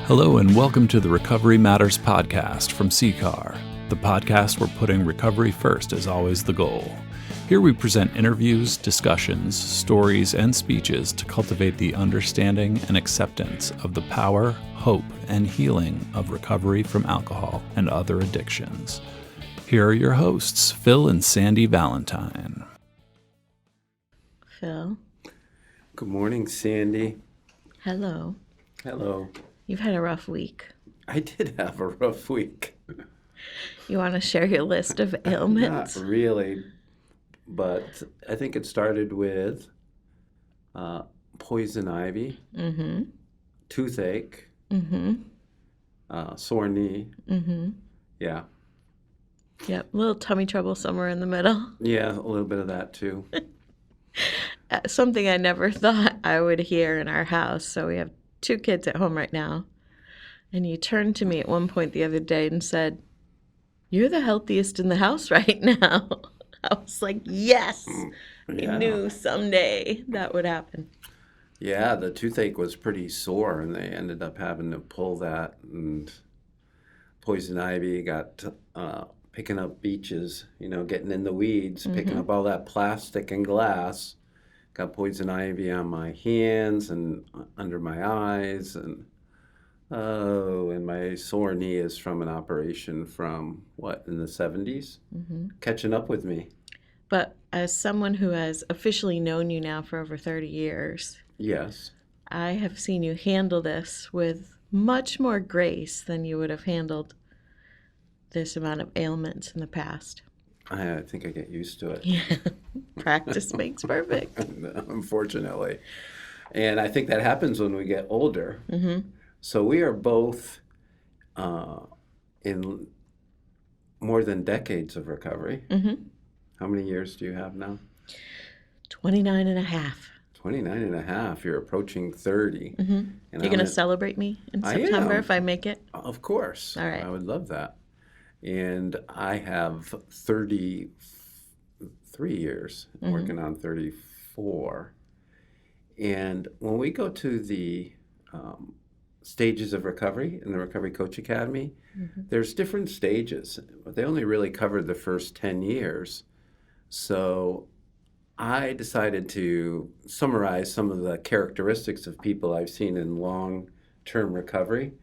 Hello and welcome to the Recovery Matters podcast from CCAR, the podcast where putting recovery first is always the goal. Here we present interviews, discussions, stories, and speeches to cultivate the understanding and acceptance of the power, hope, and healing of recovery from alcohol and other addictions. Here are your hosts, Phil and Sandy Valentine. Phil. Good morning, Sandy. Hello. Hello. You've had a rough week. I did have a rough week. You want to share your list of ailments? Not really, but I think it started with poison ivy, toothache, sore knee. Yeah. Yep, a little tummy trouble somewhere in the middle. Yeah, a little bit of that too. Something I never thought I would hear in our house. So we have 2 kids at home right now. And you turned to me at one point the other day and said, "You're the healthiest in the house right now." I was like, yes, Yeah. I knew someday that would happen. Yeah, the toothache was pretty sore, and they ended up having to pull that. And poison ivy got picking up beaches, getting in the weeds, picking up all that plastic and glass. Got poison ivy on my hands and under my eyes, and my sore knee is from an operation from, in the 70s? Catching up with me. But as someone who has officially known you now for over 30 years, Yes. I have seen you handle this with much more grace than you would have handled this amount of ailments in the past. I think I get used to it. Yeah, practice makes perfect. Unfortunately. And I think that happens when we get older. So we are both in more than decades of recovery. How many years do you have now? 29 and a half. 29 and a half. You're approaching 30. And You're going to celebrate me in September if I make it? Of course. All right. I would love that. And I have 33 years, working on 34. And when we go to the stages of recovery in the Recovery Coach Academy, there's different stages, but they only really covered the first 10 years. So I decided to summarize some of the characteristics of people I've seen in long-term recovery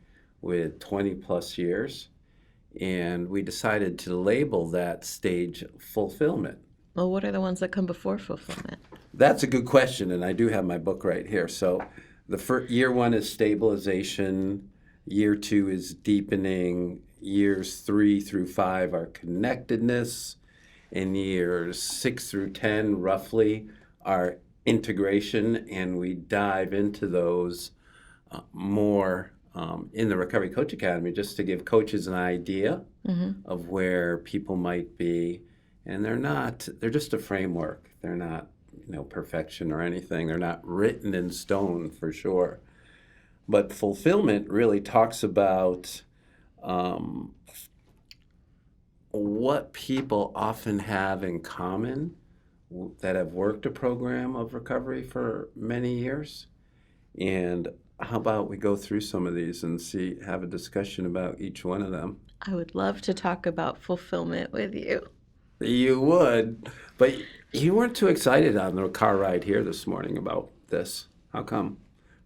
with 20 plus years. And we decided to label that stage fulfillment. Well, what are the ones that come before fulfillment? That's a good question, and I do have my book right here. So the year 1 is stabilization, year 2 is deepening, years 3 through 5 are connectedness, and years 6 through 10 roughly are integration, and we dive into those more in the Recovery Coach Academy, just to give coaches an idea of where people might be. And they're just a framework. They're not, perfection or anything. They're not written in stone for sure. But fulfillment really talks about what people often have in common that have worked a program of recovery for many years. And how about we go through some of these and have a discussion about each one of them? I would love to talk about fulfillment with you. You would, but you weren't too excited on the car ride here this morning about this. How come?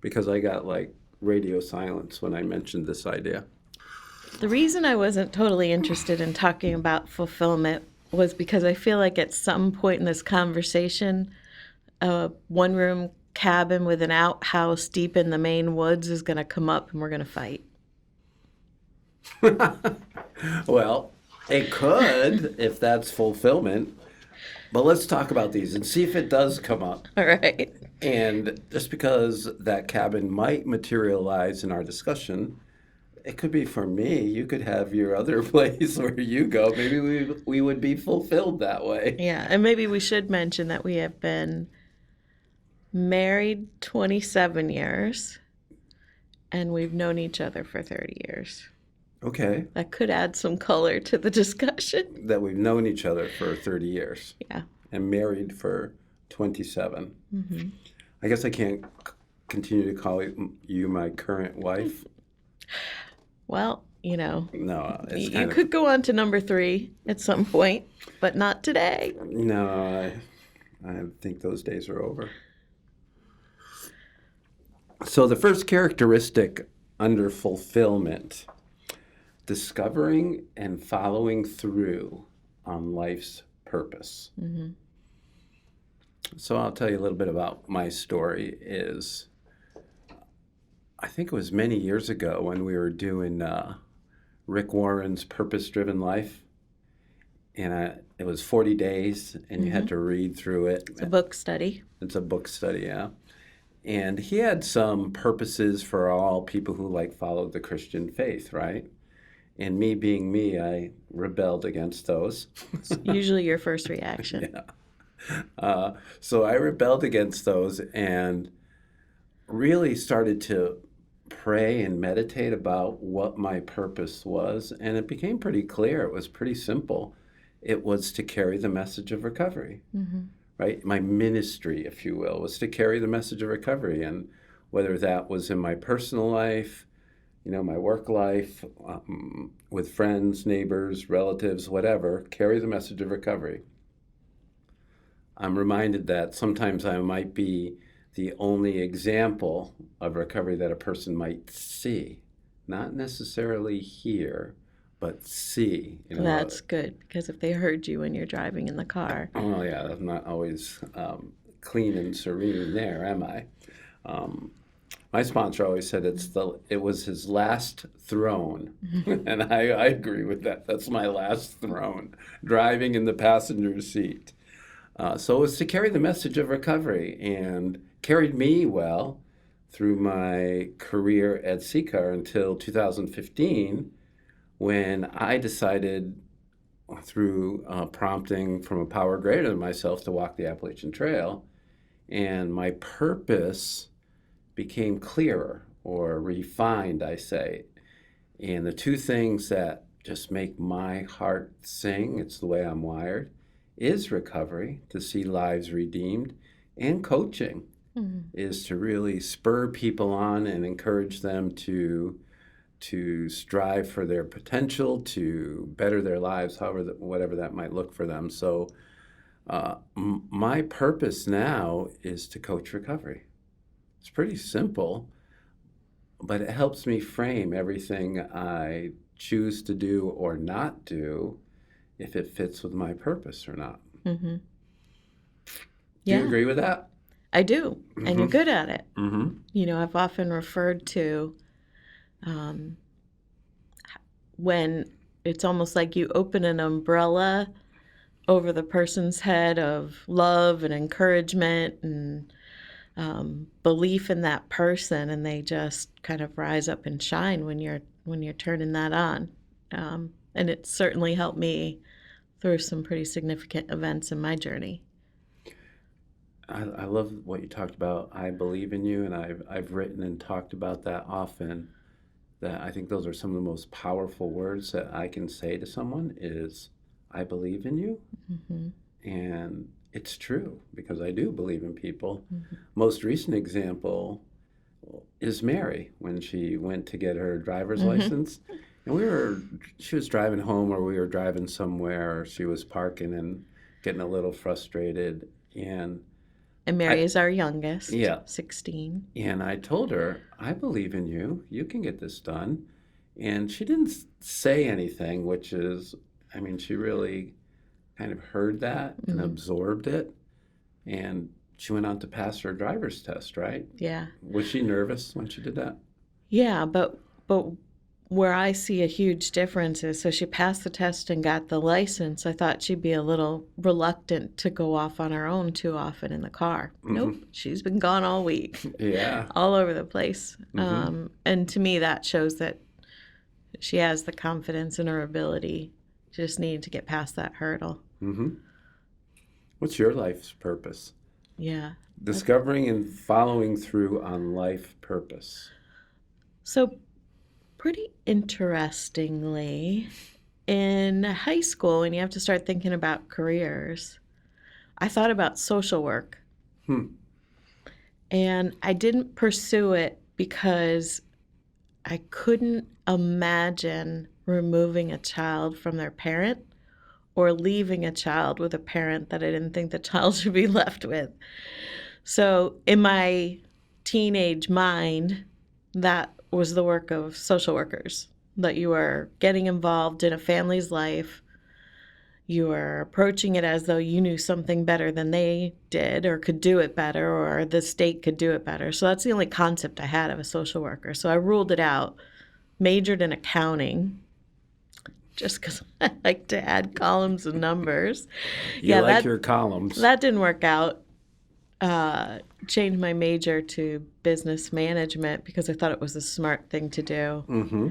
Because I got radio silence when I mentioned this idea. The reason I wasn't totally interested in talking about fulfillment was because I feel like at some point in this conversation, a one-room cabin with an outhouse deep in the Maine woods is going to come up and we're going to fight. Well, it could if that's fulfillment. But let's talk about these and see if it does come up. All right. And just because that cabin might materialize in our discussion, it could be for me. You could have your other place where you go. Maybe we would be fulfilled that way. Yeah, and maybe we should mention that we have been married 27 years, and we've known each other for 30 years. Okay. That could add some color to the discussion. That we've known each other for 30 years. Yeah. And married for 27. I guess I can't continue to call you my current wife. Well, No, it's you could go on to number 3 at some point, but not today. No, I think those days are over. So the first characteristic under fulfillment, discovering and following through on life's purpose. Mm-hmm. So I'll tell you a little bit about my story. I think it was many years ago when we were doing Rick Warren's Purpose-Driven Life. And it was 40 days, and you had to read through it. It's a book study. It's a book study, yeah. And he had some purposes for all people who followed the Christian faith, right? And me being me, I rebelled against those. It's usually your first reaction. Yeah. So I rebelled against those and really started to pray and meditate about what my purpose was. And it became pretty clear. It was pretty simple. It was to carry the message of recovery, right? My ministry, if you will, was to carry the message of recovery. And whether that was in my personal life, my work life, with friends, neighbors, relatives, whatever, carry the message of recovery. I'm reminded that sometimes I might be the only example of recovery that a person might see, not necessarily hear, but see. That's good, because if they heard you when you're driving in the car. Oh, yeah, I'm not always clean and serene there, am I? My sponsor always said it was his last throne, and I agree with that. That's my last throne, driving in the passenger seat. So it was to carry the message of recovery, and carried me well through my career at CCAR until 2015, when I decided, through prompting from a power greater than myself, to walk the Appalachian Trail, and my purpose became clearer, or refined, I say. And the two things that just make my heart sing, it's the way I'm wired, is recovery, to see lives redeemed, and coaching, is to really spur people on and encourage them to strive for their potential, to better their lives, whatever that might look for them. So my purpose now is to coach recovery. It's pretty simple, but it helps me frame everything I choose to do or not do, if it fits with my purpose or not. Mm-hmm. Do you agree with that? I do, and you're good at it. Mm-hmm. I've often referred to when it's almost like you open an umbrella over the person's head of love and encouragement and belief in that person, and they just kind of rise up and shine when you're turning that on. And it's certainly helped me through some pretty significant events in my journey. I love what you talked about. I believe in you, and I've written and talked about that often. That I think those are some of the most powerful words that I can say to someone is, I believe in you. And it's true, because I do believe in people. Most recent example is Mary, when she went to get her driver's license. And she was driving home, or we were driving somewhere, or she was parking and getting a little frustrated. And Mary is our youngest, yeah, 16. And I told her, I believe in you. You can get this done. And she didn't say anything, which is, she really kind of heard that and absorbed it. And she went on to pass her driver's test, right? Yeah. Was she nervous when she did that? Yeah, but where I see a huge difference is, so she passed the test and got the license. I thought she'd be a little reluctant to go off on her own too often in the car. Nope, she's been gone all week. Yeah. All over the place. And to me, that shows that she has the confidence in her ability. Just needed to get past that hurdle. What's your life's purpose? Yeah. Discovering and following through on life purpose. So pretty interestingly, in high school, when you have to start thinking about careers, I thought about social work. And I didn't pursue it because I couldn't imagine removing a child from their parent or leaving a child with a parent that I didn't think the child should be left with. So in my teenage mind, that was the work of social workers, that you are getting involved in a family's life. You are approaching it as though you knew something better than they did or could do it better or the state could do it better. So that's the only concept I had of a social worker. So I ruled it out, majored in accounting, just because I like to add columns and numbers. You like your columns. That didn't work out. Changed my major to business management because I thought it was a smart thing to do. Mm-hmm.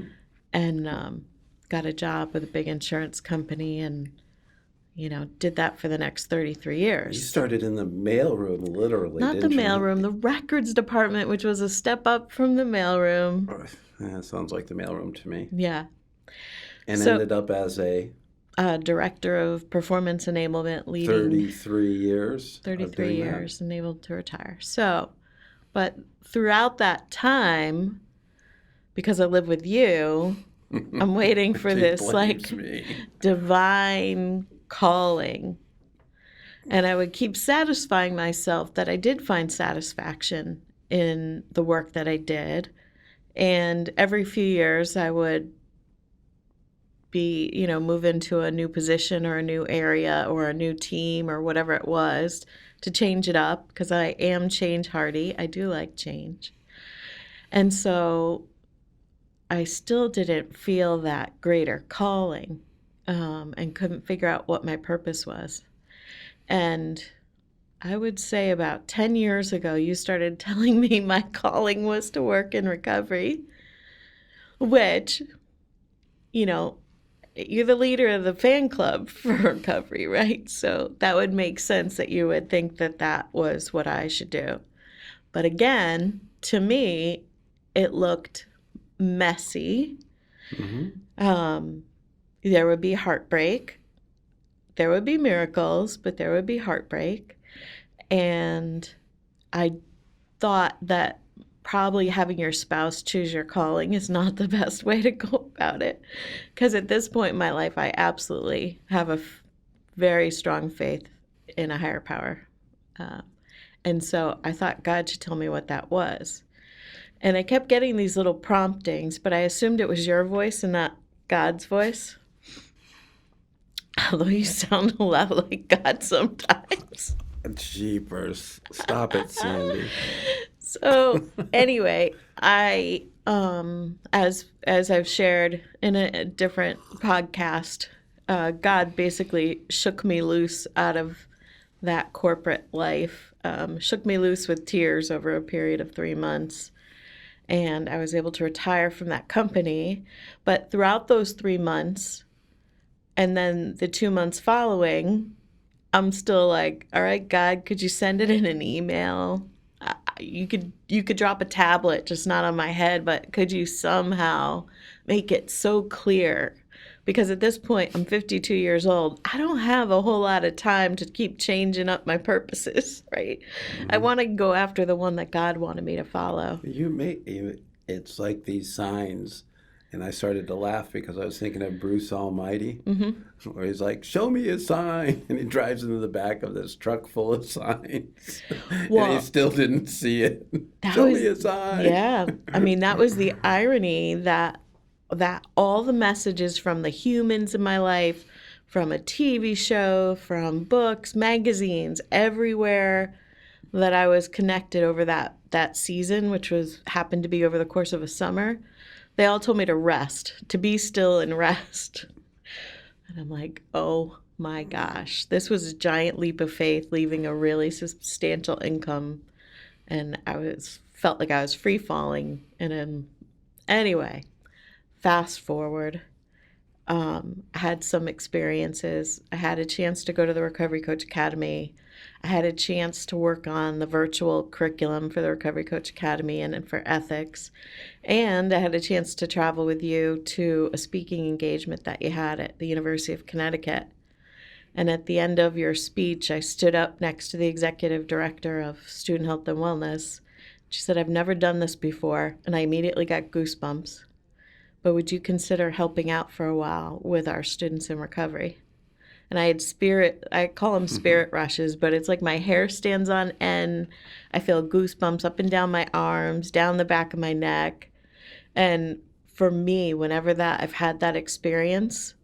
And got a job with a big insurance company and, did that for the next 33 years. You started in the mailroom, literally. Not the didn't you? mailroom, the records department, which was a step up from the mailroom. Yeah, sounds like the mailroom to me. Yeah. And ended up as a director of performance enablement, leading 33 years. 33 years, and able to retire. So, but throughout that time, because I live with you, I'm waiting for this divine calling. And I would keep satisfying myself that I did find satisfaction in the work that I did. And every few years I would be, move into a new position or a new area or a new team or whatever it was to change it up because I am change hardy. I do like change. And so I still didn't feel that greater calling and couldn't figure out what my purpose was. And I would say about 10 years ago, you started telling me my calling was to work in recovery, which, you're the leader of the fan club for recovery, right? So that would make sense that you would think that that was what I should do. But again, to me, it looked messy. Mm-hmm. There would be heartbreak. There would be miracles, but there would be heartbreak. And I thought that probably having your spouse choose your calling is not the best way to go about it. Because at this point in my life, I absolutely have a very strong faith in a higher power. And so I thought God should tell me what that was. And I kept getting these little promptings, but I assumed it was your voice and not God's voice. Although you sound a lot like God sometimes. Jeepers. Stop it, Sandy. So anyway, I as I've shared in a different podcast, God basically shook me loose out of that corporate life, shook me loose with tears over a period of 3 months. And I was able to retire from that company. But throughout those 3 months, and then the 2 months following, I'm still like, all right, God, could you send it in an email? You could drop a tablet, just not on my head, but could you somehow make it so clear? Because at this point, I'm 52 years old. I don't have a whole lot of time to keep changing up my purposes, right? Mm-hmm. I want to go after the one that God wanted me to follow. It's like these signs. And I started to laugh because I was thinking of Bruce Almighty, mm-hmm. where he's like, show me a sign. And he drives into the back of this truck full of signs. Well, and he still didn't see it. Show me a sign. Yeah. I mean, that was the irony that all the messages from the humans in my life, from a TV show, from books, magazines, everywhere that I was connected over that season, which happened to be over the course of a summer, they all told me to rest, to be still and rest. And I'm like, oh my gosh, this was a giant leap of faith, leaving a really substantial income. And felt like I was free falling. And then, anyway, fast forward, I had some experiences. I had a chance to go to the Recovery Coach Academy. I had a chance to work on the virtual curriculum for the Recovery Coach Academy and for ethics. And I had a chance to travel with you to a speaking engagement that you had at the University of Connecticut. And at the end of your speech, I stood up next to the executive director of Student Health and Wellness, She said, I've never done this before, and I immediately got goosebumps. But would you consider helping out for a while with our students in recovery? And I call them spirit rushes, but it's like my hair stands on end. I feel goosebumps up and down my arms, down the back of my neck. And for me, whenever I've had that experience,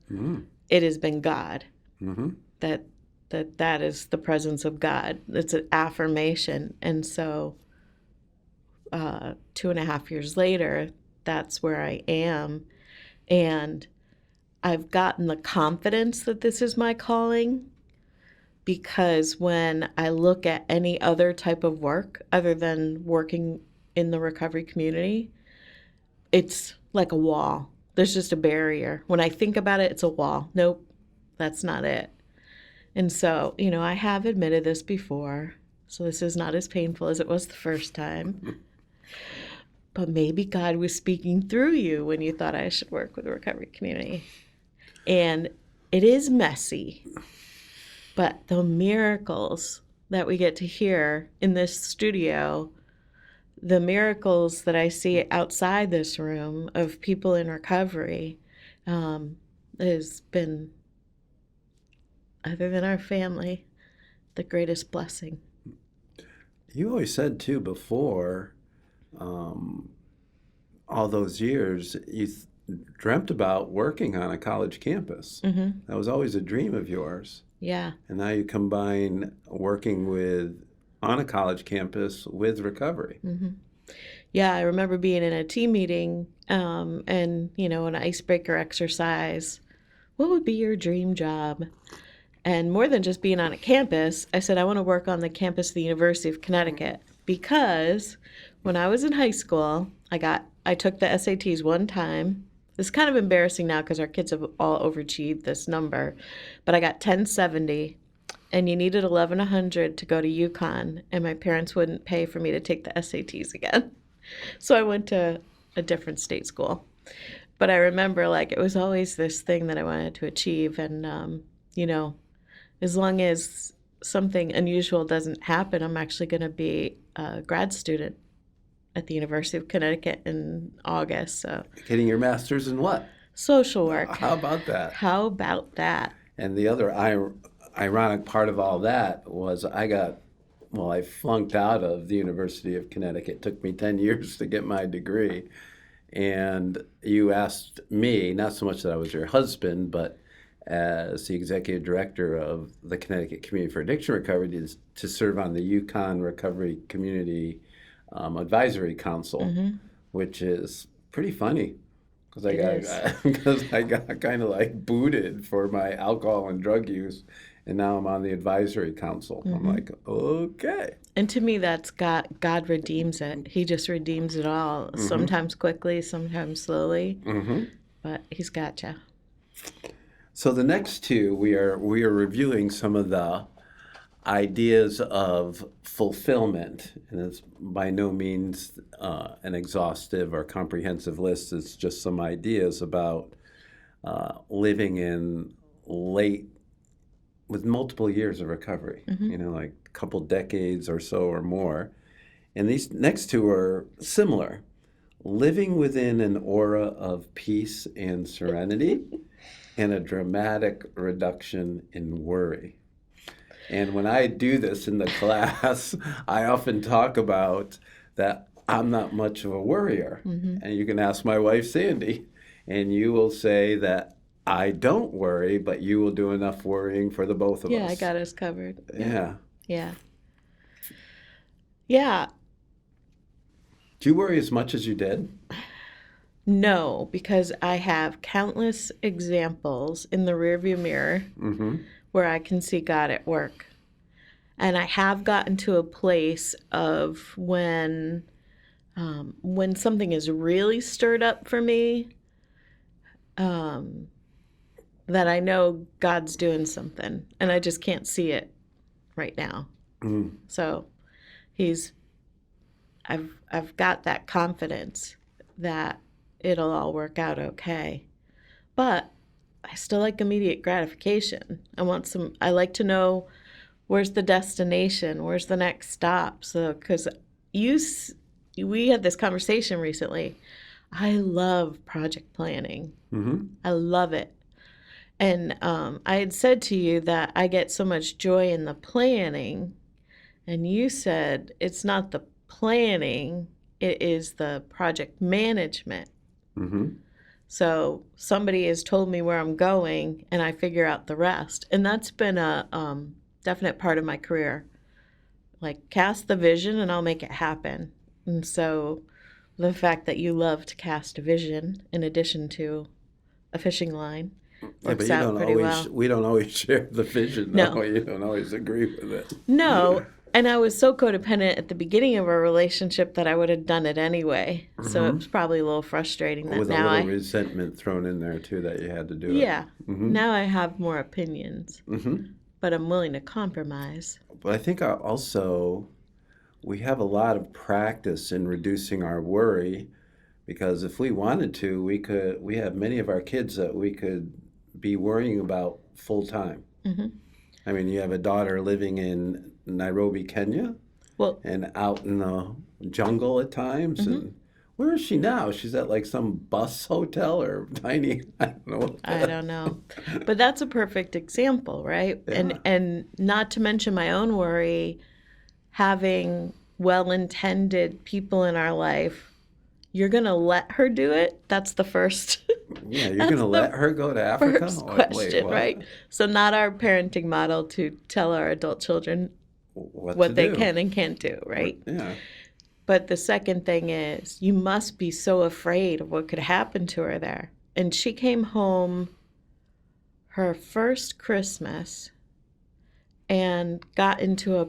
it has been God. That is the presence of God. It's an affirmation. And so 2.5 years later, that's where I am. And I've gotten the confidence that this is my calling, because when I look at any other type of work other than working in the recovery community, it's like a wall. There's just a barrier. When I think about it, it's a wall. Nope, that's not it. And so, I have admitted this before, so this is not as painful as it was the first time. But maybe God was speaking through you when you thought I should work with the recovery community. And it is messy, but the miracles that we get to hear in this studio, the miracles that I see outside this room of people in recovery, has been, other than our family, the greatest blessing. You always said, too, before all those years, you dreamt about working on a college campus. That was always a dream of yours. Yeah. And now you combine working on a college campus with recovery. Yeah, I remember being in a team meeting and, an icebreaker exercise. What would be your dream job? And more than just being on a campus, I said, I want to work on the campus of the University of Connecticut, because when I was in high school, I took the SATs one time. It's kind of embarrassing now because our kids have all overachieved this number, but I got 1070, and you needed 1100 to go to UConn, and my parents wouldn't pay for me to take the SATs again. So I went to a different state school. But I remember, it was always this thing that I wanted to achieve, and, as long as something unusual doesn't happen, I'm actually going to be a grad student at the University of Connecticut in August. So Getting your master's in what? Social work. How about that? How about that? And the other ironic part of all that was I flunked out of the University of Connecticut. It took me 10 years to get my degree. And you asked me, not so much that I was your husband, but as the executive director of the Connecticut Community for Addiction Recovery, to serve on the UConn Recovery Community Advisory Council, which is pretty funny because I got kind of booted for my alcohol and drug use, and now I'm on the advisory council. I'm like, okay. And to me, that's God redeems it. He just redeems it all. Sometimes quickly, sometimes slowly, but He's got you. So the next two, we are reviewing some of the ideas of fulfillment, and it's by no means an exhaustive or comprehensive list. It's just some ideas about living in with multiple years of recovery, like a couple decades or so or more. And these next two are similar. Living within an aura of peace and serenity and a dramatic reduction in worry. And when I do this in the class, I often talk about that I'm not much of a worrier. And you can ask my wife, Sandy, and you will say that I don't worry, but you will do enough worrying for the both of us. Yeah, I got us covered. Yeah. Yeah. Do you worry as much as you did? No, because I have countless examples in the rearview mirror where I can see God at work. And I have gotten to a place of when something is really stirred up for me, that I know God's doing something, and I just can't see it right now. So I've got that confidence that it'll all work out okay. But I still like immediate gratification. I like to know where's the destination, where's the next stop. So, because we had this conversation recently. I love project planning. Mm-hmm. I love it. And I had said to you that I get so much joy in the planning. And you said it's not the planning, it is the project management. Mm-hmm. So somebody has told me where I'm going, and I figure out the rest. And that's been a definite part of my career. Like, cast the vision, and I'll make it happen. And so the fact that you love to cast a vision in addition to a fishing line works out pretty well. We don't always share the vision. No. No, you don't always agree with it. No. And I was so codependent at the beginning of our relationship that I would have done it anyway. So it was probably a little frustrating that With now a little resentment thrown in there, too, that you had to do it. Yeah. Now I have more opinions. Mm-hmm. But I'm willing to compromise. But I think also we have a lot of practice in reducing our worry, because if we wanted to, we have many of our kids that we could be worrying about full time. Mm-hmm. I mean, you have a daughter living in Nairobi, Kenya, and out in the jungle at times. And where is she now? She's at like some bus hotel or tiny, I don't know. I don't know. But that's a perfect example, right? Yeah. And not to mention my own worry, having well-intended people in our life. You're going to let her do it? That's the first. Yeah, you're going to let her go to Africa? First question, right? So not our parenting model to tell our adult children what they can and can't do, right? Yeah. But the second thing is, you must be so afraid of what could happen to her there. And she came home her first Christmas and got into a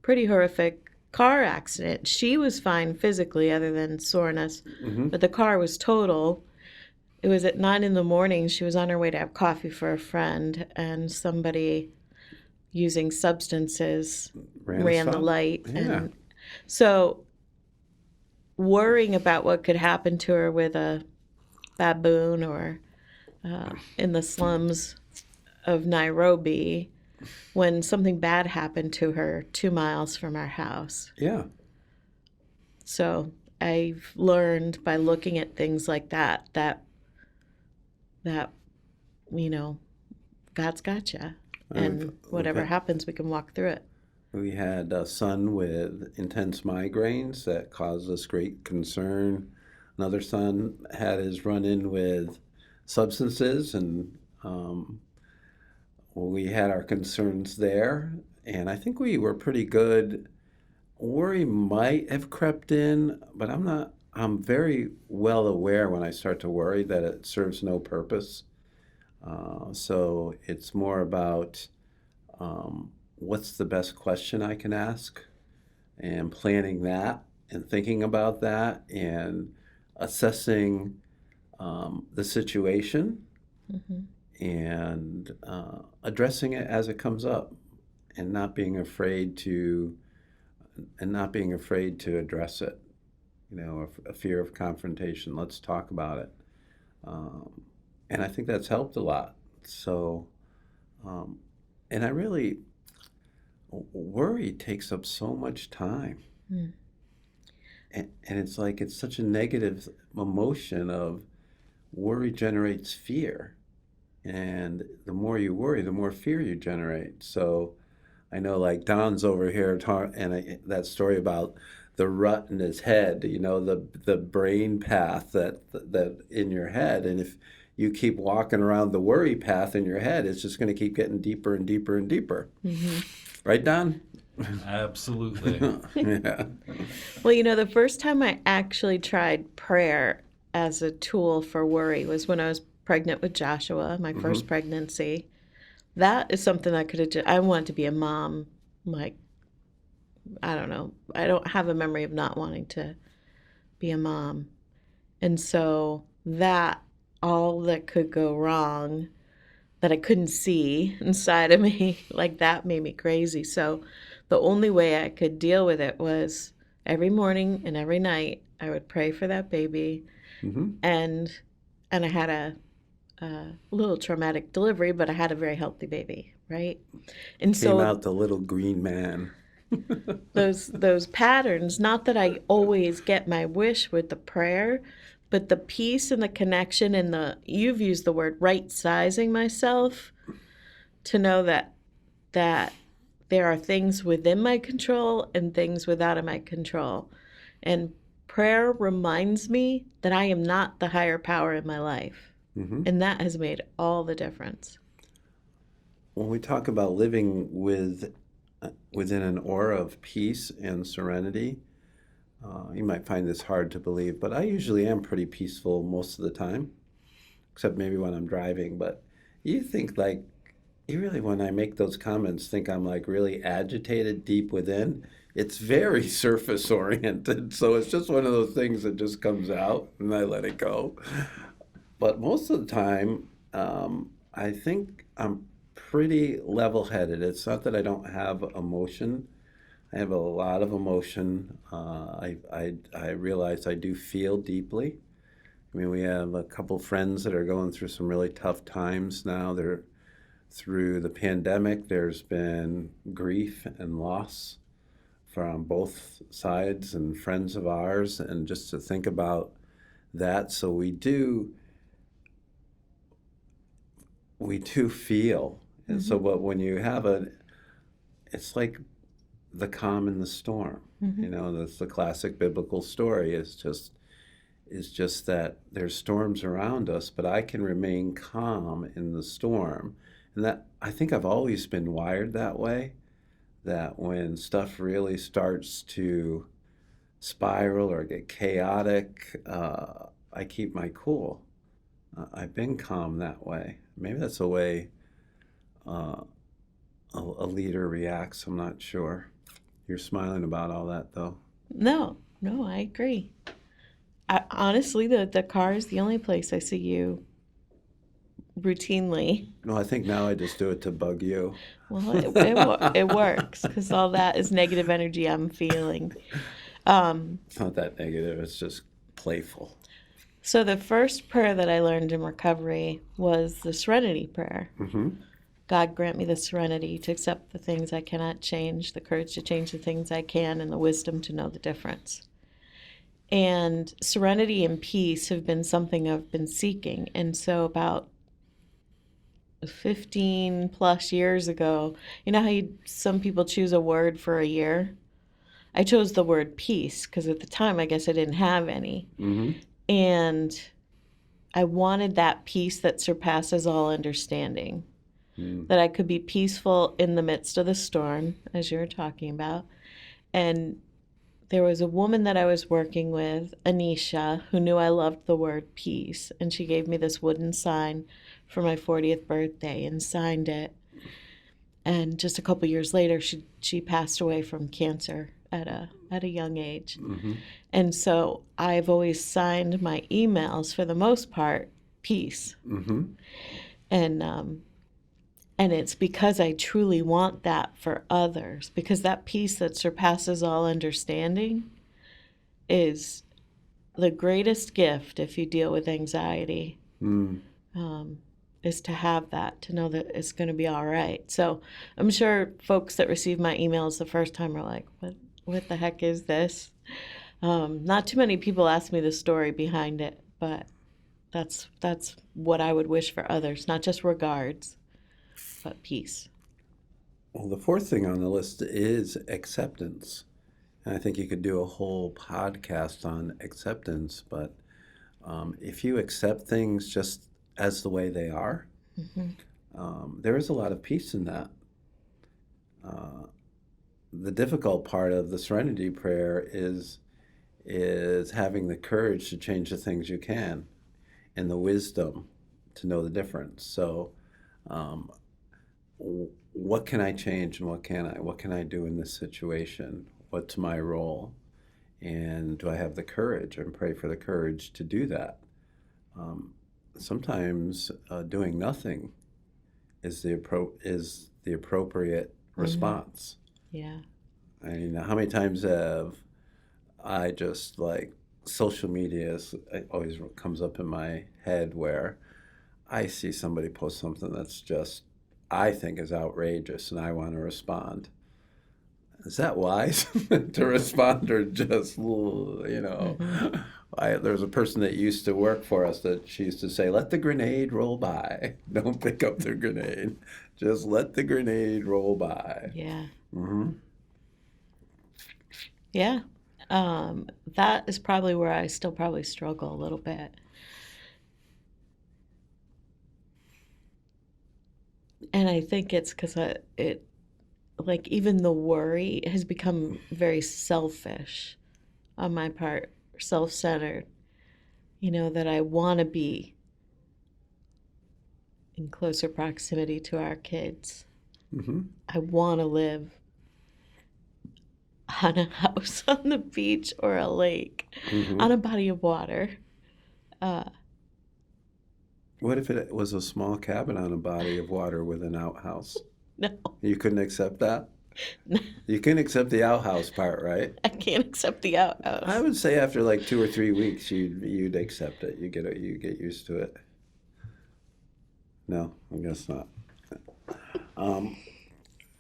pretty horrific car accident. She was fine physically other than soreness, but the car was total. It was at 9 a.m. She was on her way to have coffee for a friend, and somebody using substances ran the light. Yeah. And so worrying about what could happen to her with a baboon or in the slums of Nairobi when something bad happened to her 2 miles from our house. Yeah. So I've learned by looking at things like that, you know, God's got you. And whatever happens, we can walk through it. We had a son with intense migraines that caused us great concern. Another son had his run-in with substances, and we had our concerns there. And I think we were pretty good. Worry might have crept in, but I'm very well aware when I start to worry that it serves no purpose. So it's more about what's the best question I can ask, and planning that and thinking about that and assessing the situation and addressing it as it comes up, and not being afraid to address it. You know, a fear of confrontation. Let's talk about it. And I think that's helped a lot. So, and I really, worry takes up so much time. And it's like, it's such a negative emotion of worry generates fear. And the more you worry, the more fear you generate. So I know, like, Don's over here that story about the rut in his head, you know, the brain path that in your head. And if you keep walking around the worry path in your head, it's just going to keep getting deeper and deeper and deeper. Right, Don? Absolutely. Yeah. Well, you know, the first time I actually tried prayer as a tool for worry was when I was pregnant with Joshua, my first pregnancy. That is something I could have I wanted to be a mom. Like, I don't know. I don't have a memory of not wanting to be a mom. And so all that could go wrong that I couldn't see inside of me, like, that made me crazy. So the only way I could deal with it was every morning and every night I would pray for that baby. And I had a little traumatic delivery, but I had a very healthy baby, right? And Came out the little green man. those patterns. Not that I always get my wish with the prayer, but the peace and the connection and you've used the word right sizing myself to know that there are things within my control and things without of my control. And prayer reminds me that I am not the higher power in my life. Mm-hmm. And that has made all the difference. When we talk about living within an aura of peace and serenity, you might find this hard to believe, but I usually am pretty peaceful most of the time, except maybe when I'm driving. But you think like, you really, when I make those comments, think I'm like really agitated deep within. It's very surface oriented. So it's just one of those things that just comes out and I let it go. But most of the time, I think I'm pretty level-headed. It's not that I don't have emotion. I have a lot of emotion. I realize I do feel deeply. I mean, we have a couple friends that are going through some really tough times now. They're through the pandemic. There's been grief and loss from both sides and friends of ours, and just to think about that. So we do feel. And so, but when you have it's like the calm in the storm. Mm-hmm. You know, that's the classic biblical story. Is just that there's storms around us, but I can remain calm in the storm. And that, I think I've always been wired that way, that when stuff really starts to spiral or get chaotic, I keep my cool. I've been calm that way. Maybe that's a way a leader reacts. I'm not sure. You're smiling about all that, though. No, I agree. Honestly, the car is the only place I see you routinely. No, I think now I just do it to bug you. Well, it works because all that is negative energy I'm feeling. It's not that negative. It's just playful. So the first prayer that I learned in recovery was the Serenity prayer. Mm-hmm. God grant me the serenity to accept the things I cannot change, the courage to change the things I can, and the wisdom to know the difference. And serenity and peace have been something I've been seeking. And so about 15 plus years ago, you know how some people choose a word for a year? I chose the word peace because at the time I guess I didn't have any. Mm-hmm. And I wanted that peace that surpasses all understanding. That I could be peaceful in the midst of the storm, as you were talking about. And there was a woman that I was working with, Anisha, who knew I loved the word peace. And she gave me this wooden sign for my 40th birthday and signed it. And just a couple years later, she passed away from cancer at a young age. Mm-hmm. And so I've always signed my emails, for the most part, peace. Mm-hmm. And it's because I truly want that for others, because that peace that surpasses all understanding is the greatest gift if you deal with anxiety, is to have that, to know that it's going to be all right. So I'm sure folks that receive my emails the first time are like, what the heck is this? Not too many people ask me the story behind it, but that's what I would wish for others, not just regards, but peace. Well, the fourth thing on the list is acceptance. And I think you could do a whole podcast on acceptance, but if you accept things just as the way they are, there is a lot of peace in that. The difficult part of the Serenity prayer is having the courage to change the things you can and the wisdom to know the difference. So what can I change and what can I? What can I do in this situation? What's my role? And do I have the courage? And pray for the courage to do that. Sometimes doing nothing is the appropriate response. Yeah. I mean, how many times have I just like social media always comes up in my head where I see somebody post something that's just I think is outrageous and I want to respond. is that wise to respond or just, there was a person that used to work for us that she used to say, let the grenade roll by. Don't pick up the grenade. Just let the grenade roll by. Yeah. Mm-hmm. Yeah. That is probably where I still probably struggle a little bit. And I think it's because like even the worry has become very selfish on my part, self-centered, that I want to be in closer proximity to our kids. Mm-hmm. I want to live on a house on the beach or a lake, Mm-hmm. on a body of water. What if it was a small cabin on a body of water with an outhouse? No, You couldn't accept that? no, You couldn't accept the outhouse part, right? I can't accept the outhouse. I would say after like 2 or 3 weeks, you'd accept it. You get used to it. No, I guess not.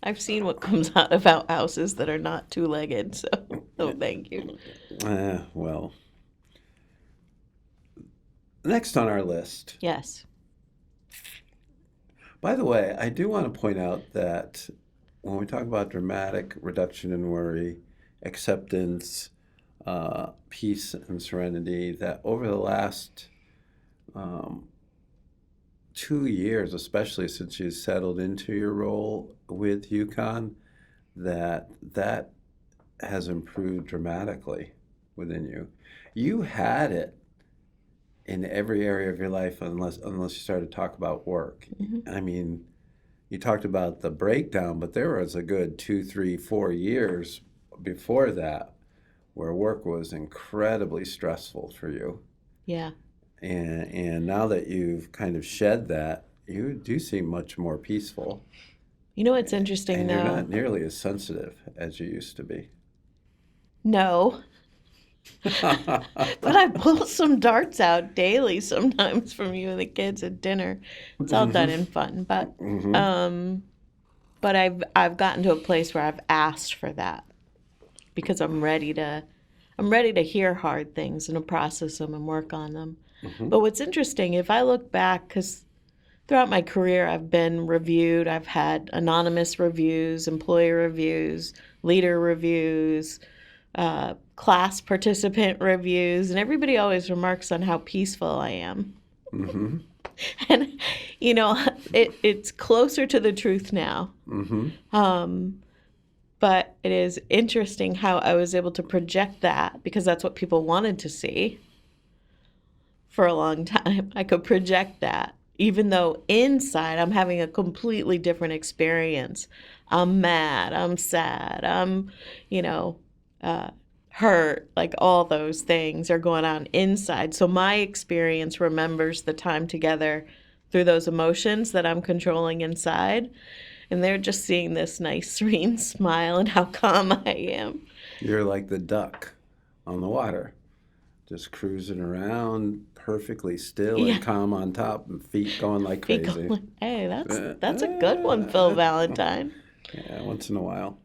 I've seen what comes out of outhouses that are not two-legged, so no thank you. Well, next on our list. Yes. By the way, I do want to point out that when we talk about dramatic reduction in worry, acceptance, peace, and serenity, that over the last 2 years, especially since you settled into your role with UConn, that has improved dramatically within you. You had it in every area of your life unless you started to talk about work. Mm-hmm. I mean, you talked about the breakdown, but there was a good 2, 3, 4 years before that where work was incredibly stressful for you. Yeah. And now that you've kind of shed that, you do seem much more peaceful. You know what's interesting, And though? you're not nearly as sensitive as you used to be. No. But I pull some darts out daily sometimes from you and the kids at dinner. It's all done in fun, but I've gotten to a place where I've asked for that because I'm ready to hear hard things and to process them and work on them. But what's interesting, if I look back, because throughout my career I've been reviewed, I've had anonymous reviews, employee reviews, leader reviews, class participant reviews, and everybody always remarks on how peaceful I am. Mm-hmm. And, it's closer to the truth now. Mm-hmm. But it is interesting how I was able to project that because that's what people wanted to see for a long time. I could project that, even though inside I'm having a completely different experience. I'm mad, I'm sad, I'm, hurt, like all those things are going on inside. So my experience remembers the time together through those emotions that I'm controlling inside. And they're just seeing this nice, serene smile and how calm I am. You're like the duck on the water, just cruising around perfectly still and calm on top and feet going like crazy. Hey, that's a good one, Phil Valentine. Yeah, once in a while.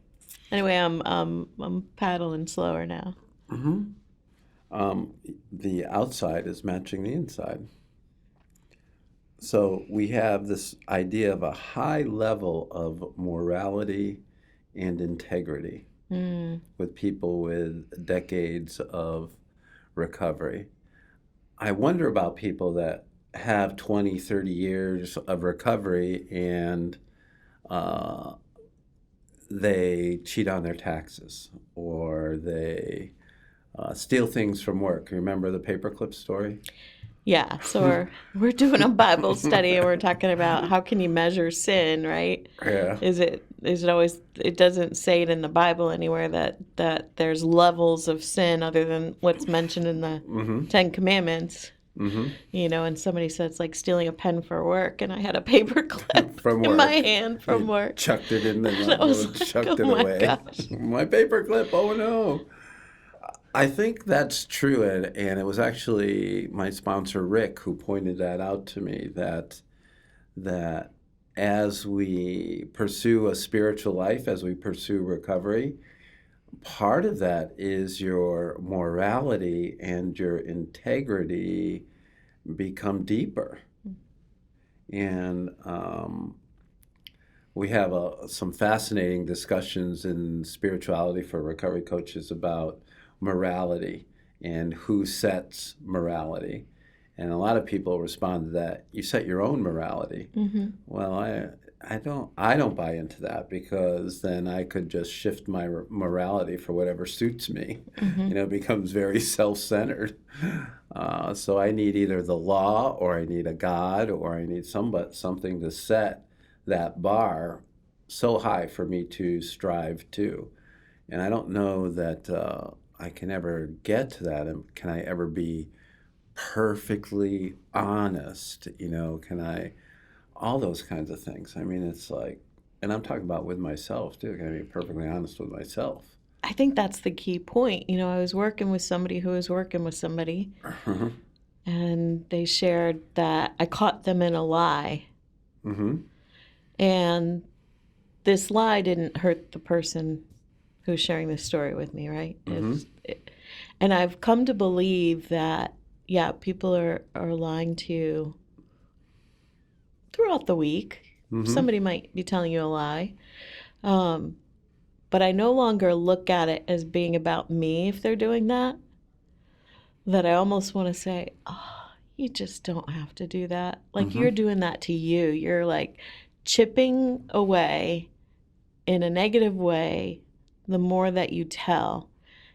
Anyway, I'm paddling slower now. Mm-hmm. The outside is matching the inside. So we have this idea of a high level of morality and integrity with people with decades of recovery. I wonder about people that have 20, 30 years of recovery and they cheat on their taxes or they steal things from work. Remember the paperclip story? Yeah, so we're doing a Bible study and we're talking about how can you measure sin, right? Yeah. Is it always, it doesn't say it in the Bible anywhere that there's levels of sin other than what's mentioned in the Ten Commandments. And somebody said it's like stealing a pen for work, and I had a paper clip in my hand from work. Chucked it in there. And I was like, chucked oh it away. gosh. My paper clip, oh no. I think that's true, and it was actually my sponsor, Rick, who pointed that out to me, that as we pursue a spiritual life, as we pursue recovery, part of that is your morality and your integrity become deeper. And we have some fascinating discussions in spirituality for recovery coaches about morality and who sets morality. And a lot of people respond to that, you set your own morality. Mm-hmm. Well, I don't buy into that, because then I could just shift my morality for whatever suits me. Mm-hmm. It becomes very self-centered. So I need either the law, or I need a God, or I need something to set that bar so high for me to strive to. And I don't know that I can ever get to that. And can I ever be perfectly honest? Can I, all those kinds of things. I mean, it's like, and I'm talking about with myself too. Can I be perfectly honest with myself? I think that's the key point. I was working with somebody who was working with somebody, and they shared that I caught them in a lie. Mm-hmm. And this lie didn't hurt the person who's sharing this story with me, right? Mm-hmm. And I've come to believe that, yeah, people are lying to you throughout the week. Mm-hmm. Somebody might be telling you a lie. But I no longer look at it as being about me if they're doing that. That I almost want to say, oh, you just don't have to do that. Like, Mm-hmm. you're doing that to you. You're like chipping away in a negative way the more that you tell.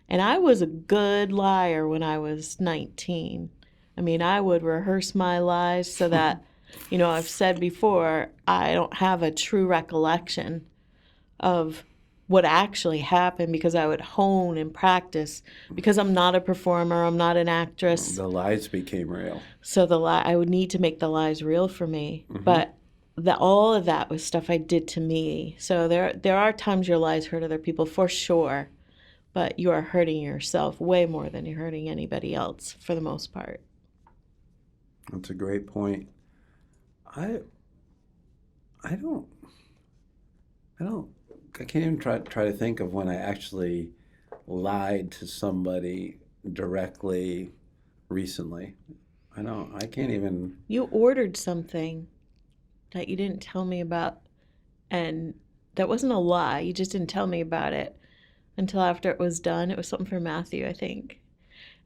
And I was a good liar when I was 19. I mean, I would rehearse my lies so that, I've said before, I don't have a true recollection of what actually happened, because I would hone and practice, because I'm not a performer, I'm not an actress. The lies became real. So I would need to make the lies real for me. Mm-hmm. But all of that was stuff I did to me. So there are times your lies hurt other people, for sure, but you are hurting yourself way more than you're hurting anybody else, for the most part. That's a great point. I can't even try to think of when I actually lied to somebody directly recently. I can't even. You ordered something that you didn't tell me about, and that wasn't a lie. You just didn't tell me about it until after it was done. It was something for Matthew, I think.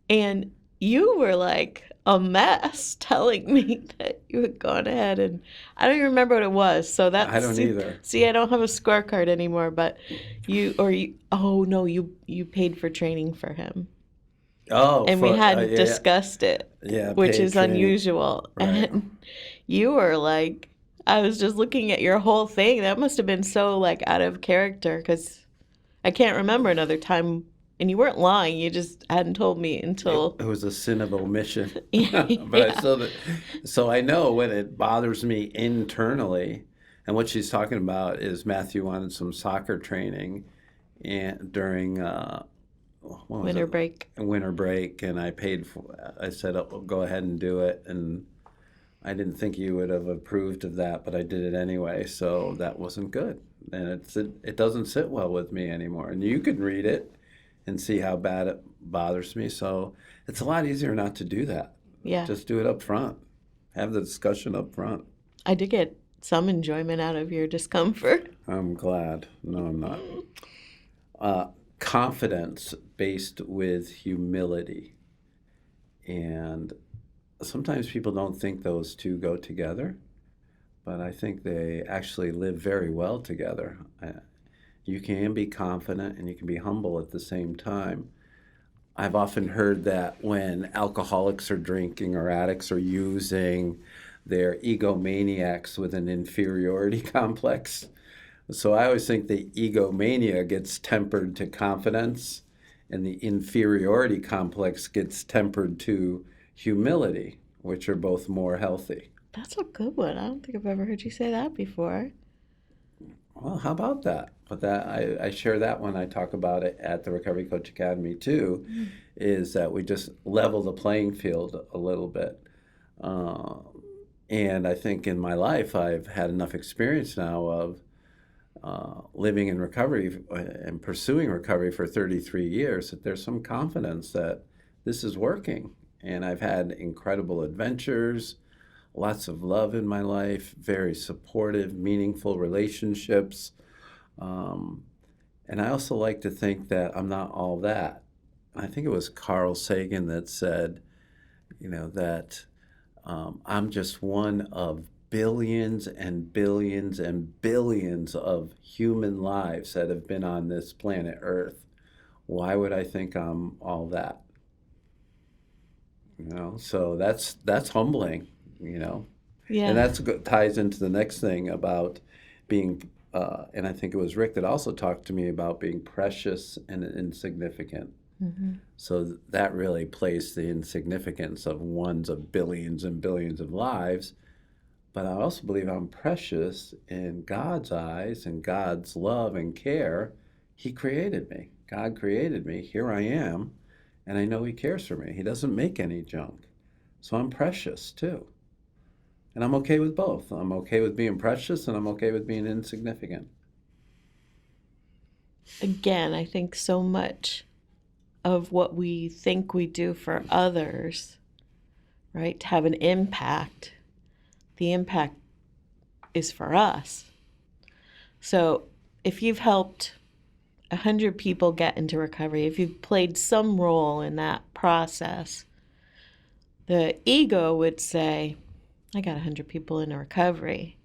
And you were like a mess telling me that you had gone ahead, and I don't even remember what it was. So that's, I don't either. See, I don't have a scorecard anymore, but you paid for training for him. Oh, and we hadn't yeah, discussed it, yeah, which is training. unusual. Right. And you were like, I was just looking at your whole thing. That must have been so like out of character, because I can't remember another time. And you weren't lying. You just hadn't told me until... It was a sin of omission. Yeah. But so I know when it bothers me internally. And what she's talking about is Matthew wanted some soccer training during winter break. Winter break, and I said, oh, go ahead and do it. And I didn't think you would have approved of that, but I did it anyway. So that wasn't good. And it doesn't sit well with me anymore. And you can read it and see how bad it bothers me. So it's a lot easier not to do that. Yeah. Just do it up front. Have the discussion up front. I did get some enjoyment out of your discomfort. I'm glad. No, I'm not. Confidence based with humility. And sometimes people don't think those two go together, but I think they actually live very well together. You can be confident and you can be humble at the same time. I've often heard that when alcoholics are drinking or addicts are using, they're egomaniacs with an inferiority complex. So I always think the egomania gets tempered to confidence, and the inferiority complex gets tempered to humility, which are both more healthy. That's a good one. I don't think I've ever heard you say that before. Well, how about that? But I share that when I talk about it at the Recovery Coach Academy too, is that we just level the playing field a little bit. And I think in my life I've had enough experience now of living in recovery and pursuing recovery for 33 years, that there's some confidence that this is working. And I've had incredible adventures, lots of love in my life, very supportive, meaningful relationships. And I also like to think that I'm not all that. I think it was Carl Sagan that said, that I'm just one of billions and billions and billions of human lives that have been on this planet Earth. Why would I think I'm all that? So that's humbling, Yeah. and that's ties into the next thing about being, and I think it was Rick that also talked to me about being precious and insignificant. Mm-hmm. So that really plays the insignificance of ones of billions and billions of lives. But I also believe I'm precious in God's eyes and God's love and care. He created me. God created me. Here I am. And I know He cares for me. He doesn't make any junk. So I'm precious too. And I'm okay with both. I'm okay with being precious and I'm okay with being insignificant. Again, I think so much of what we think we do for others, right, to have an impact, the impact is for us. So if you've helped 100 people get into recovery, if you've played some role in that process, the ego would say, I got 100 people into recovery.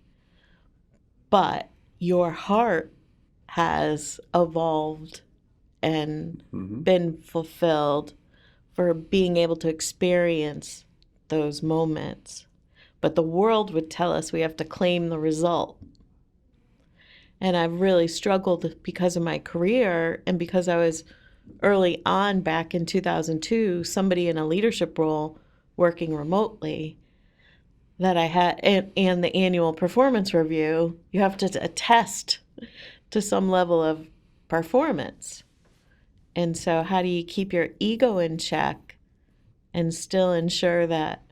But your heart has evolved and been fulfilled for being able to experience those moments. But the world would tell us we have to claim the result. And I've really struggled because of my career and because I was early on back in 2002, somebody in a leadership role working remotely that I had, and the annual performance review, you have to attest to some level of performance. And so how do you keep your ego in check and still ensure that,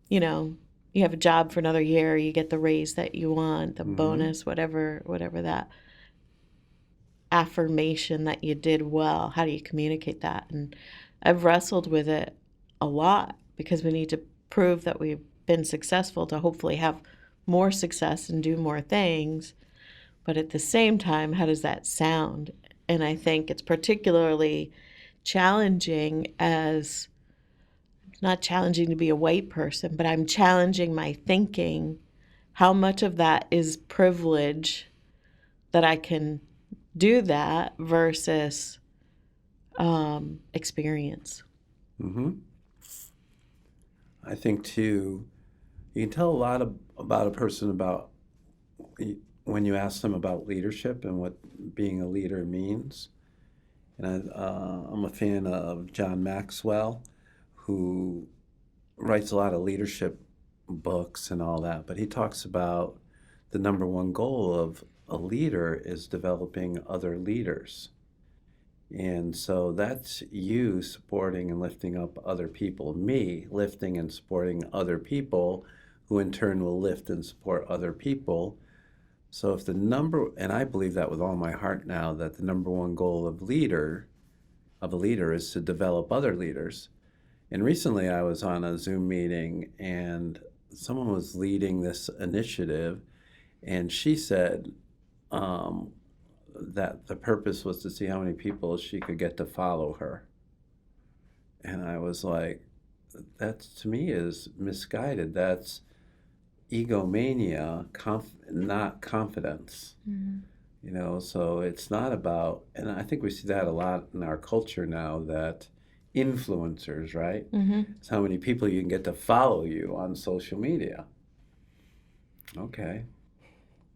you have a job for another year, you get the raise that you want, the bonus, whatever that affirmation that you did well, how do you communicate that? And I've wrestled with it a lot because we need to prove that we've been successful to hopefully have more success and do more things. But at the same time, how does that sound? And I think it's particularly challenging as, not challenging to be a white person, but I'm challenging my thinking. How much of that is privilege that I can do that versus experience? I think too, you can tell a lot about a person about when you ask them about leadership and what being a leader means. And I'm a fan of John Maxwell, who writes a lot of leadership books and all that, but he talks about the number one goal of a leader is developing other leaders. And so that's you supporting and lifting up other people, me lifting and supporting other people, who in turn will lift and support other people. So if and I believe that with all my heart now, that the number one goal of a leader is to develop other leaders. And recently I was on a Zoom meeting and someone was leading this initiative, and she said that the purpose was to see how many people she could get to follow her. And I was like, that to me is misguided. That's egomania, not confidence. So it's not about, and I think we see that a lot in our culture now, that influencers, right? It's how many people you can get to follow you on social media. Okay.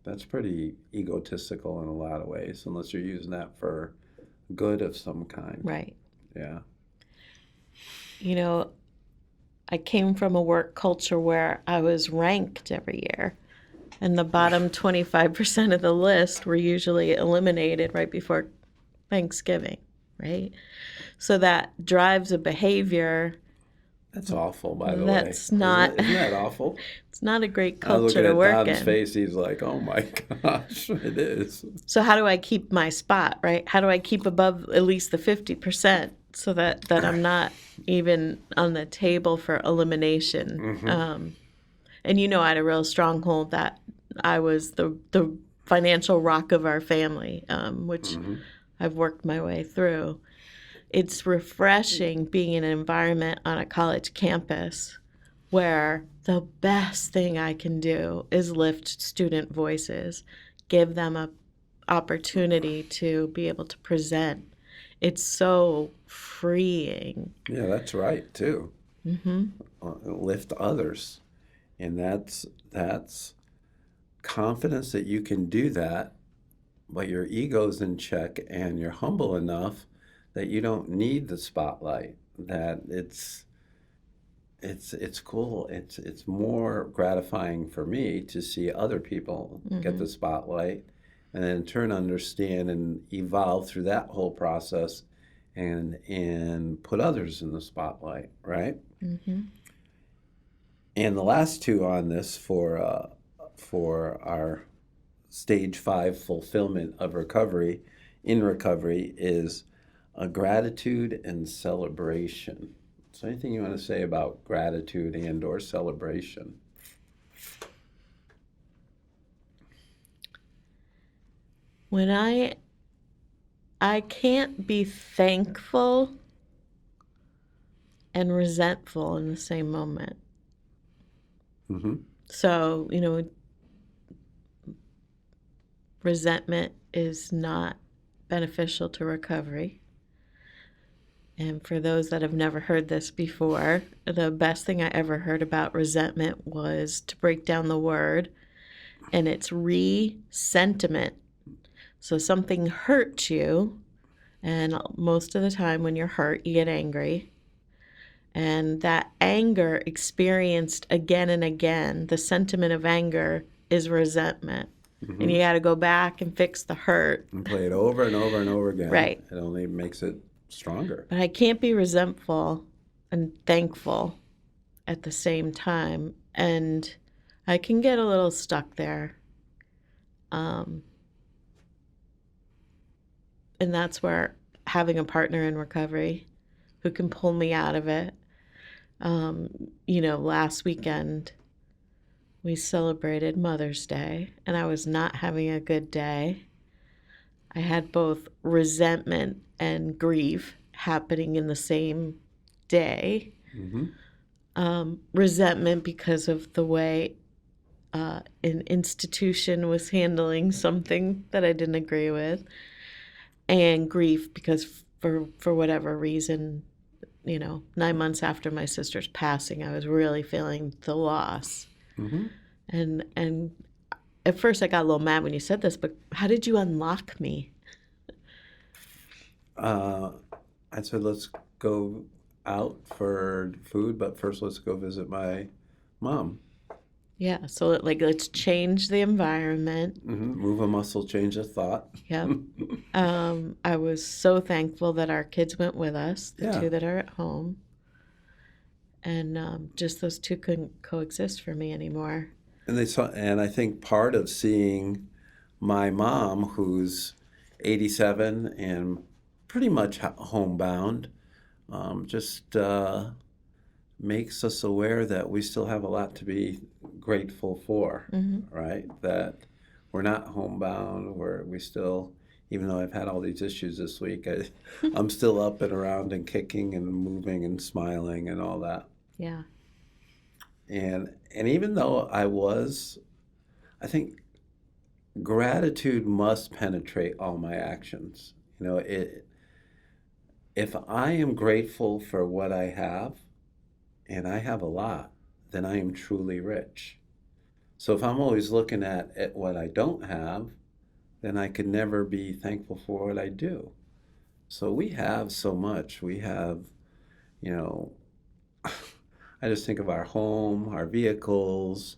That's pretty egotistical in a lot of ways, unless you're using that for good of some kind. Right. Yeah. I came from a work culture where I was ranked every year, and the bottom 25% of the list were usually eliminated right before Thanksgiving, right? So that drives a behavior That's awful, by the way. That's not. Isn't that awful? It's not a great I was culture looking to at work Don's in. face. He's like, "Oh my gosh, it is." So how do I keep my spot, right? How do I keep above at least the 50% so that I'm not even on the table for elimination? And I had a real stronghold that I was the financial rock of our family, which I've worked my way through. It's refreshing being in an environment on a college campus where the best thing I can do is lift student voices, give them a opportunity to be able to present. It's so freeing. Yeah, that's right too. Lift others, and that's confidence that you can do that, but your ego's in check and you're humble enough that you don't need the spotlight. That it's cool. It's more gratifying for me to see other people get the spotlight, and then in turn understand and evolve through that whole process, and put others in the spotlight, right? And the last two on this for our stage 5 fulfillment of recovery is a gratitude and celebration. So anything you want to say about gratitude and or celebration? When I can't be thankful and resentful in the same moment. So, resentment is not beneficial to recovery. And for those that have never heard this before, the best thing I ever heard about resentment was to break down the word, and it's resentiment. So something hurt you, and most of the time when you're hurt, you get angry. And that anger experienced again and again, the sentiment of anger is resentment. And you got to go back and fix the hurt. And play it over and over and over again. Right. It only makes it stronger. But I can't be resentful and thankful at the same time. And I can get a little stuck there. And that's where having a partner in recovery who can pull me out of it. Last weekend we celebrated Mother's Day, and I was not having a good day. I had both resentment and grief happening in the same day. Resentment because of the way an institution was handling something that I didn't agree with, and grief because for whatever reason, 9 months after my sister's passing, I was really feeling the loss. And at first I got a little mad when you said this, but how did you unlock me? I said, let's go out for food, but first let's go visit my mom. Yeah, so let's change the environment. Move a muscle, change a thought. Yep. I was so thankful that our kids went with us, the two that are at home. And just those two couldn't coexist for me anymore. And I think part of seeing my mom, who's 87 and pretty much homebound, just makes us aware that we still have a lot to be grateful for, right? That we're not homebound, we still, even though I've had all these issues this week, I'm still up and around and kicking and moving and smiling and all that. Yeah. And even though I think gratitude must penetrate all my actions. If I am grateful for what I have, and I have a lot, then I am truly rich. So if I'm always looking at what I don't have, then I could never be thankful for what I do. So we have so much. We have, I just think of our home, our vehicles,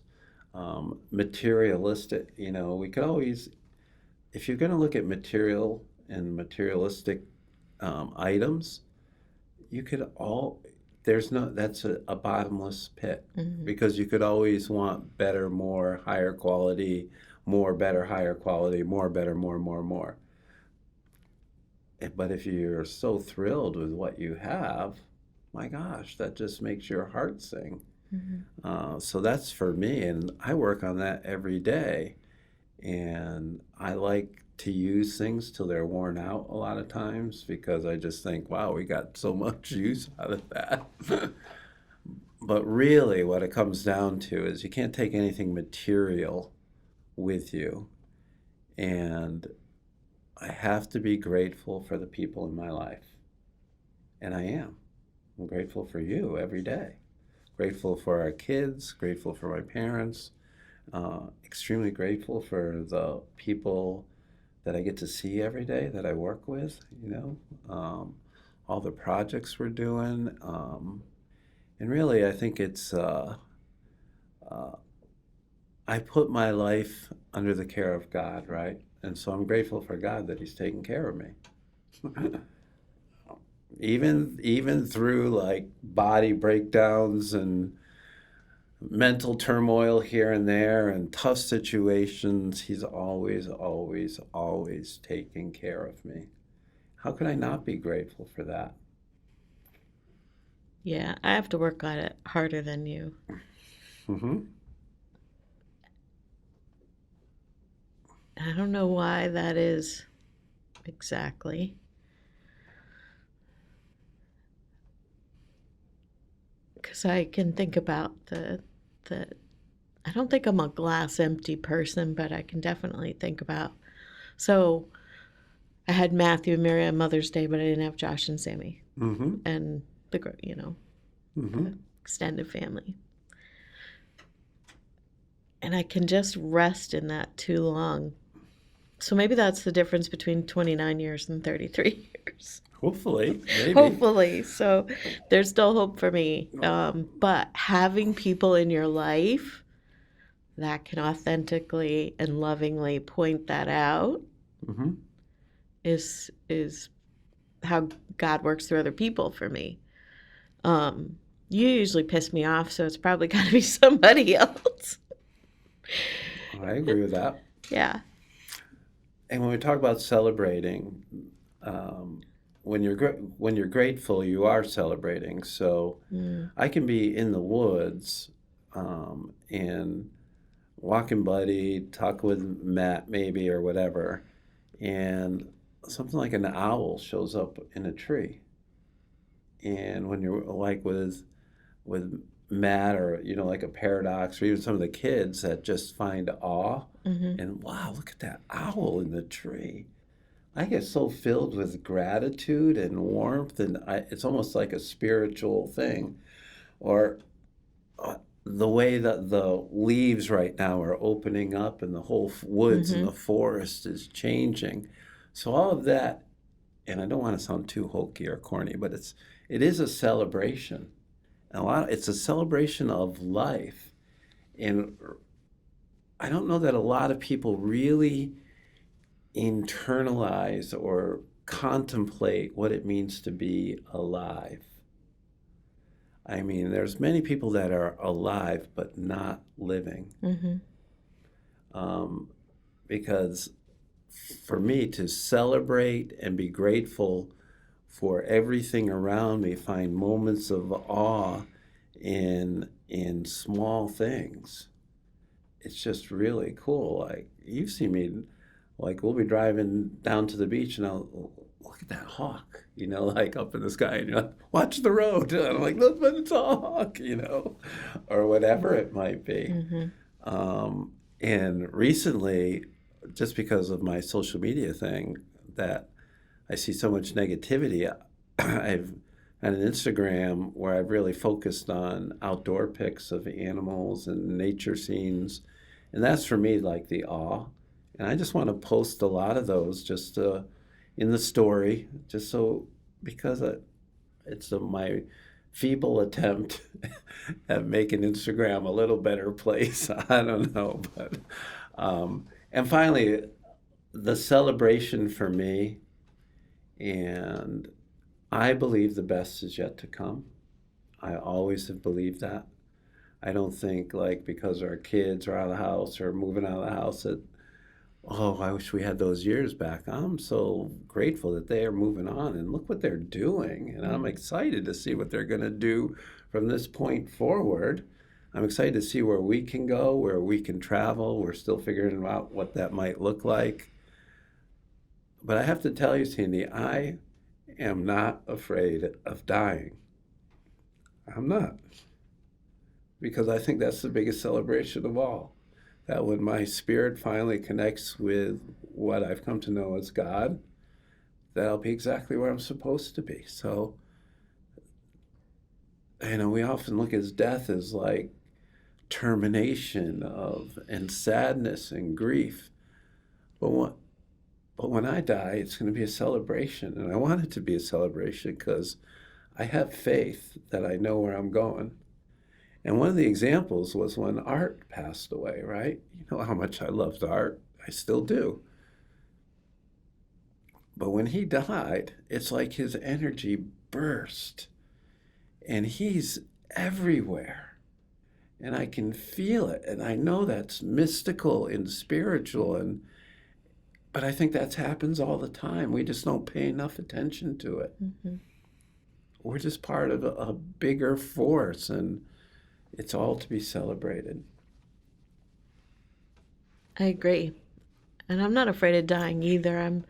materialistic, we could always, if you're going to look at material and materialistic items, you could that's a bottomless pit, Mm-hmm. because you could always want better, more, higher quality, more, better, higher quality, more, better, more. But if you're so thrilled with what you have, my gosh, that just makes your heart sing. Mm-hmm. So that's for me, and I work on that every day. And I like to use things till they're worn out a lot of times, because I just think, wow, we got so much use out of that. But really, what it comes down to is you can't take anything material with you. And I have to be grateful for the people in my life. And I am. I'm grateful for you every day. Grateful for our kids, grateful for my parents, extremely grateful for the people that I get to see every day that I work with, all the projects we're doing. And really, I think I put my life under the care of God, right? And so I'm grateful for God that He's taking care of me. Even through like body breakdowns and mental turmoil here and there and tough situations, He's always, always, always taking care of me. How could I not be grateful for that? Yeah, I have to work on it harder than you. Mm-hmm. I don't know why that is exactly. Because I can think about the I don't think I'm a glass empty person, but I can definitely think about. So I had Matthew and Mary on Mother's Day, but I didn't have Josh and Sammy Mm-hmm. and the Mm-hmm. the extended family. And I can just rest in that too long. So maybe that's the difference between 29 years and 33 years. Hopefully, maybe. Hopefully. So there's still hope for me. But having people in your life that can authentically and lovingly point that out Mm-hmm. is how God works through other people for me. You usually piss me off, so it's probably got to be somebody else. I agree with that. Yeah. And when we talk about celebrating, when you're grateful, you are celebrating. So I can be in the woods, and walking buddy, talk with Matt maybe or whatever, and something like an owl shows up in a tree. And when you're like with Matt, or like a paradox, or even some of the kids that just find awe, and wow, look at that owl in the tree. I get so filled with gratitude and warmth, and it's almost like a spiritual thing. Or the way that the leaves right now are opening up, and the whole woods and the forest is changing. So all of that, and I don't want to sound too hokey or corny, but it is a celebration. It's a celebration of life. And I don't know that a lot of people really internalize or contemplate what it means to be alive. I mean, there's many people that are alive but not living. Because for me to celebrate and be grateful for everything around me, find moments of awe in small things, it's just really cool. Like, you've seen me, like, we'll be driving down to the beach, and I'll look at that hawk, like up in the sky, and you're like, watch the road. And I'm like, look, but it's a hawk, or whatever it might be. And recently, just because of my social media thing, that I see so much negativity, I've had an Instagram where I've really focused on outdoor pics of animals and nature scenes. And that's for me like the awe. And I just want to post a lot of those just in the story, just so, because it's my feeble attempt at making Instagram a little better place. I don't know. But and finally, the celebration for me, and I believe the best is yet to come. I always have believed that. I don't think like because our kids are out of the house or moving out of the house that, oh, I wish we had those years back. I'm so grateful that they are moving on and look what they're doing. And I'm excited to see what they're going to do from this point forward. I'm excited to see where we can go, where we can travel. We're still figuring out what that might look like. But I have to tell you, Sandy, I am not afraid of dying. I'm not. Because I think that's the biggest celebration of all. That when my spirit finally connects with what I've come to know as God, that'll be exactly where I'm supposed to be. So, we often look at death as like termination of, and sadness and grief. But when I die, it's going to be a celebration. And I want it to be a celebration because I have faith that I know where I'm going. And one of the examples was when Art passed away, right? You know how much I loved Art. I still do. But when he died, it's like his energy burst. And he's everywhere. And I can feel it. And I know that's mystical and spiritual. But I think that happens all the time. We just don't pay enough attention to it. Mm-hmm. We're just part of a bigger force. And it's all to be celebrated. I agree. And I'm not afraid of dying either. I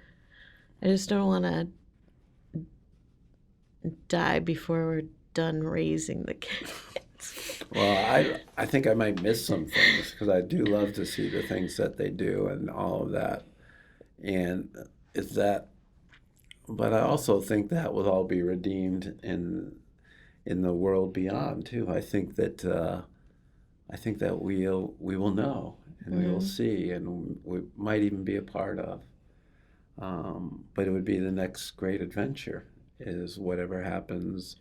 just don't want to die before we're done raising the kids. Well, I think I might miss some things because I do love to see the things that they do and all of that. And but I also think that will all be redeemed in the world beyond too. I think that we will know and we will see and we might even be a part of. But it would be the next great adventure is whatever happens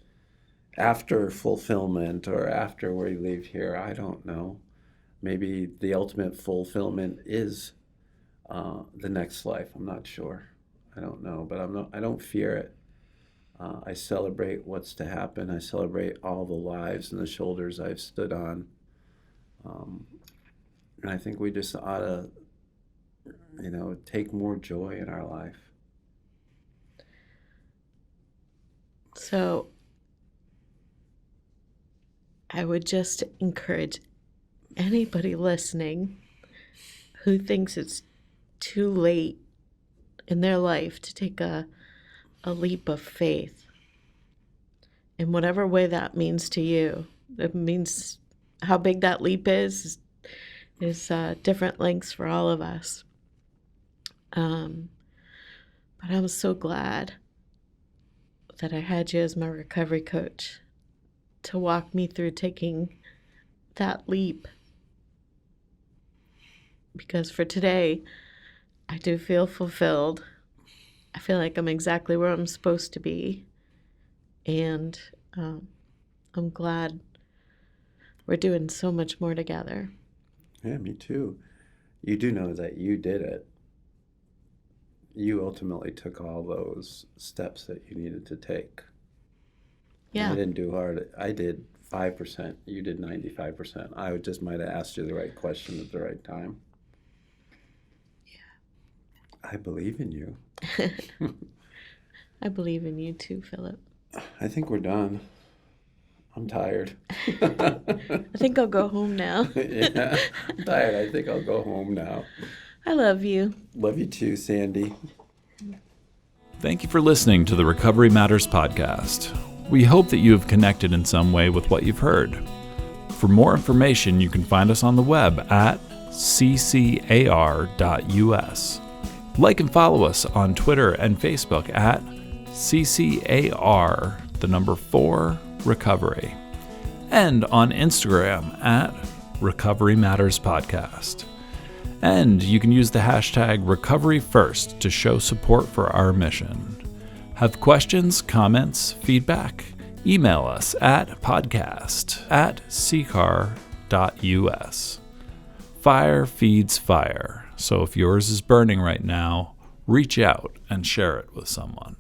after fulfillment or after we leave here. I don't know. Maybe the ultimate fulfillment is the next life. I'm not sure. I don't know, but I don't fear it. I celebrate what's to happen. I celebrate all the lives and the shoulders I've stood on. And I think we just ought to, take more joy in our life. So I would just encourage anybody listening who thinks it's too late in their life to take a leap of faith in whatever way that means to you. It means how big that leap is different lengths for all of us. But I'm so glad that I had you as my recovery coach to walk me through taking that leap. Because for today, I do feel fulfilled. I feel like I'm exactly where I'm supposed to be. And I'm glad we're doing so much more together. Yeah, me too. You do know that you did it. You ultimately took all those steps that you needed to take. Yeah. I didn't do hard. I did 5%. You did 95%. I just might have asked you the right question at the right time. I believe in you. I believe in you too, Philip. I think we're done. I'm tired. I think I'll go home now. Yeah, I'm tired. I think I'll go home now. I love you. Love you too, Sandy. Thank you for listening to the Recovery Matters podcast. We hope that you have connected in some way with what you've heard. For more information, you can find us on the web at CCAR.us. Like and follow us on Twitter and Facebook at CCAR4 Recovery, and on Instagram at Recovery Matters Podcast. And you can use the hashtag #RecoveryFirst to show support for our mission. Have questions, comments, feedback? Email us at podcast@CCAR.us. Fire feeds fire. So if yours is burning right now, reach out and share it with someone.